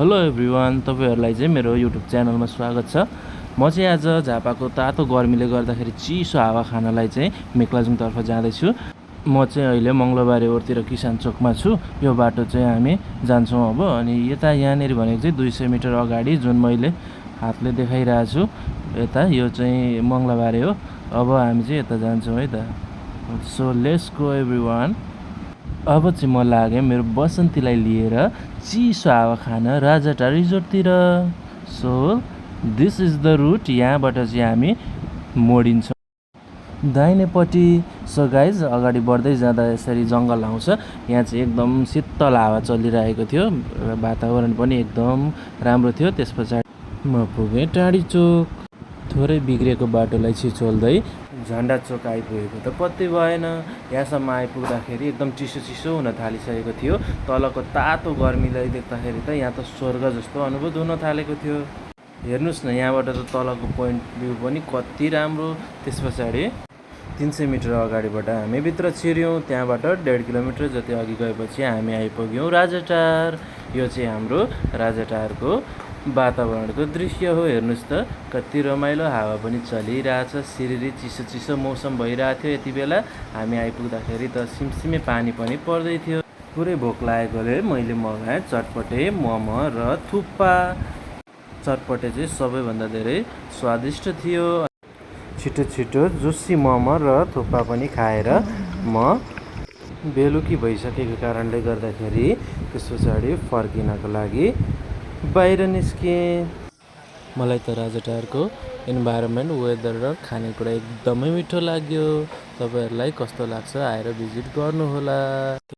Hello everyone, तपाईँहरूलाई चाहिँ मेरो युट्युब च्यानलमा स्वागत छ। म चाहिँ आज झापाको तातो गर्मीले गर्दाखेरि चिसो हावा खानलाई चाहिँ मेक्लाजुङतर्फ जाँदैछु। म चाहिँ अहिले मङ्गलबारे ओरतिर किसान चोकमा छु। यो बाटो चाहिँ हामी जान्छौँ अब। अनि यहाँनिर भनेको चाहिँ 200 मिटर अगाडि जुन मैले हातले देखाइरहेको छु, यता यो चाहिँ मङ्गलबारे हो। अब हामी चाहिँ यता जान्छौँ है त। So let's go everyone. अब चाहिँ म लागेँ मेरो बसन्तीलाई लिएर चिसो हावा खान राजाटा रिजोर्टतिर। So this is the route. यहाँबाट चाहिँ हामी मोडिन्छौँ दाहिनेपट्टि। सो गाइज, अगाडि बढ्दै जाँदा यसरी जङ्गल आउँछ। यहाँ चाहिँ एकदम शीतल हावा चलिरहेको थियो, वातावरण पनि एकदम राम्रो थियो। त्यस पछाडि म पुगेँ टाढी चोक। थोरै बिग्रेको बाटोलाई छिचोल्दै झन्डा चोक आइपुगेको त पत्तै भएन। यहाँसम्म आइपुग्दाखेरि एकदम चिसो हुन थालिसकेको थियो। तलको तातो गर्मीलाई देख्दाखेरि त यहाँ त स्वर्ग जस्तो अनुभूत हुन थालेको थियो। हेर्नुहोस् न, यहाँबाट त तलको पोइन्ट भ्यू पनि कति राम्रो। त्यस पछाडि 300 मिटर अगाडिबाट हामी भित्र छिर्यौँ। त्यहाँबाट 1.5 किलोमिटर जति अघि गएपछि हामी आइपुग्यौँ राजाटार। यो चाहिँ हाम्रो राजाटारको वातावरणको दृश्य हो। हेर्नुहोस् त कति रमाइलो, हावा पनि चलिरहेछ। सिरिरी चिसो मौसम भइरहेको थियो। यति बेला हामी आइपुग्दाखेरि त सिमसिमे पानी पनि पर्दै थियो। पुरै भोक लागेकोले मैले मगाएँ चटपटे, मोमो र थुक्पा। चटपटे चाहिँ सबैभन्दा धेरै स्वादिष्ट थियो। छिटो जुसी मोमो र थुक्पा पनि खाएर म बेलुकी भइसकेको कारणले गर्दाखेरि त्यस पछाडि फर्किनको लागि बाहिर निस्केँ। मलाई त राजाटारको इन्भाइरोमेन्ट, वेदर र खानेकुरा एकदमै मिठो लाग्यो। तपाईँहरूलाई कस्तो लाग्छ आएर भिजिट गर्नुहोला।